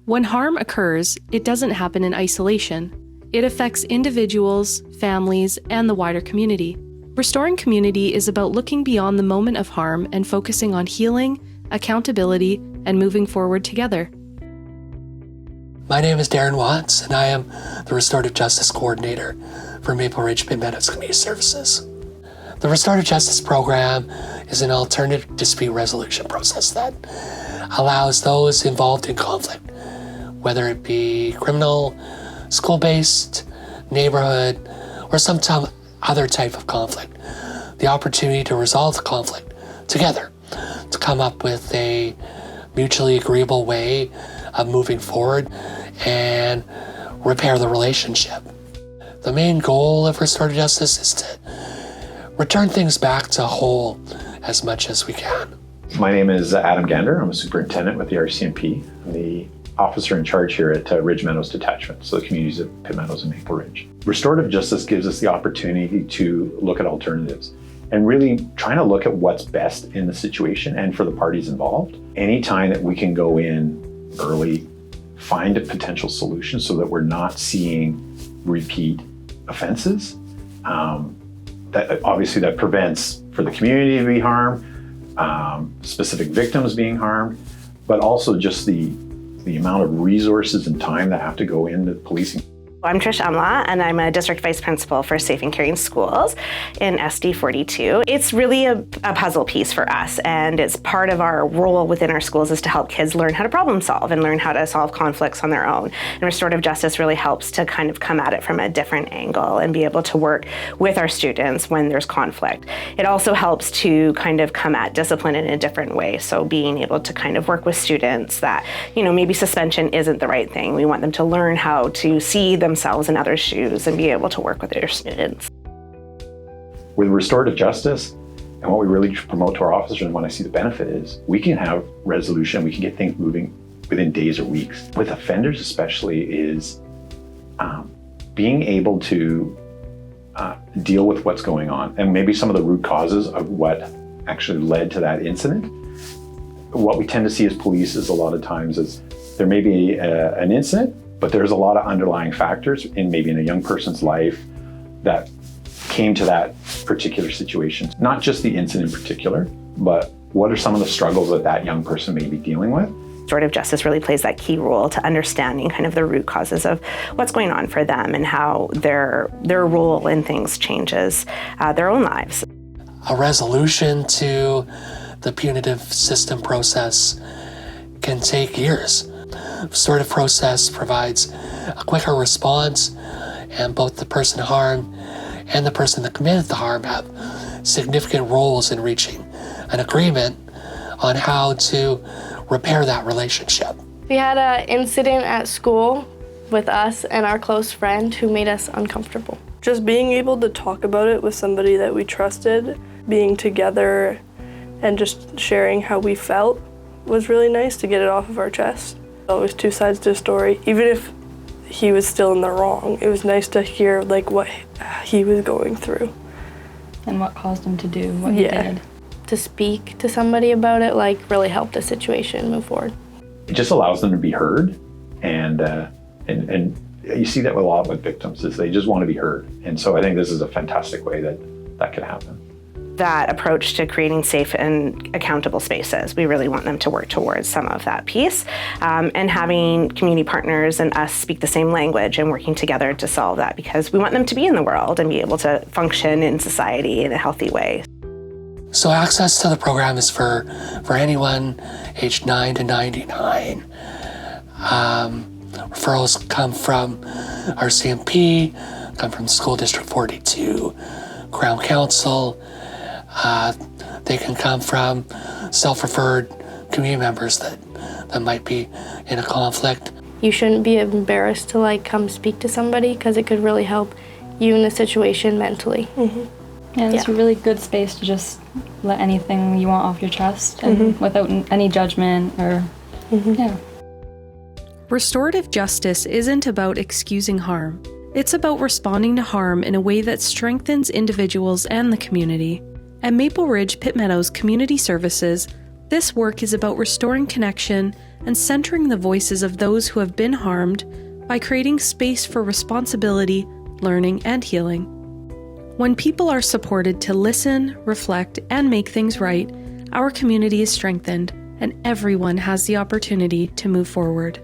When harm occurs, it doesn't happen in isolation. It affects individuals, families, and the wider community. Restoring community is about looking beyond the moment of harm and focusing on healing, accountability, and moving forward together. My name is Darren Watts, and I am the Restorative Justice Coordinator for Maple Ridge Pitt Meadows Community Services. The Restorative Justice Program is an alternative dispute resolution process that allows those involved in conflict, whether it be criminal, school-based, neighborhood, or some other type of conflict, the opportunity to resolve the conflict together, to come up with a mutually agreeable way of moving forward and repair the relationship. The main goal of restorative justice is to return things back to whole as much as we can. My name is Adam Gander. I'm a superintendent with the RCMP. I'm the officer in charge here at Ridge Meadows Detachment, so the communities of Pitt Meadows and Maple Ridge. Restorative justice gives us the opportunity to look at alternatives and really trying to look at what's best in the situation and for the parties involved. Anytime that we can go in early, find a potential solution so that we're not seeing repeat offenses, that obviously that prevents for the community to be harmed, specific victims being harmed, but also just the amount of resources and time that have to go into policing. I'm Trish Umla, and I'm a district vice principal for Safe and Caring Schools in SD 42. It's really a puzzle piece for us, and it's part of our role within our schools is to help kids learn how to problem solve and learn how to solve conflicts on their own. And restorative justice really helps to kind of come at it from a different angle and be able to work with our students when there's conflict. It also helps to kind of come at discipline in a different way. So being able to kind of work with students that, maybe suspension isn't the right thing. We want them to learn how to see themselves in others' shoes and be able to work with their students. With restorative justice, and what we really promote to our officers and when I see the benefit is, we can have resolution, we can get things moving within days or weeks. With offenders especially is being able to deal with what's going on and maybe some of the root causes of what actually led to that incident. What we tend to see as police is a lot of times is there may be an incident, but there's a lot of underlying factors maybe in a young person's life that came to that particular situation. Not just the incident in particular, but what are some of the struggles that that young person may be dealing with? Restorative justice really plays that key role to understanding kind of the root causes of what's going on for them and how their role in things changes their own lives. A resolution to the punitive system process can take years. The restorative process provides a quicker response, and both the person harmed and the person that committed the harm have significant roles in reaching an agreement on how to repair that relationship. We had an incident at school with us and our close friend who made us uncomfortable. Just being able to talk about it with somebody that we trusted, being together and just sharing how we felt was really nice to get it off of our chest. Always two sides to a story. Even if he was still in the wrong, it was nice to hear what he was going through. And what caused him to do what he did. To speak to somebody about it really helped the situation move forward. It just allows them to be heard, and you see that a lot with victims is they just want to be heard. And so I think this is a fantastic way that could happen. That approach to creating safe and accountable spaces, we really want them to work towards some of that piece, and having community partners and us speak the same language and working together to solve that, because we want them to be in the world and be able to function in society in a healthy way. So access to the program is for anyone aged 9 to 99. Referrals come from RCMP, come from School District 42, Crown Council. They can come from self-referred community members that might be in a conflict. You shouldn't be embarrassed to come speak to somebody, because it could really help you in the situation mentally. Mm-hmm. Yeah, it's a really good space to just let anything you want off your chest and without any judgment or, Restorative justice isn't about excusing harm. It's about responding to harm in a way that strengthens individuals and the community. At Maple Ridge Pitt Meadows Community Services, this work is about restoring connection, and centering the voices of those who have been harmed by creating space for responsibility, learning, and healing. When people are supported to listen, reflect, and make things right, our community is strengthened, and everyone has the opportunity to move forward.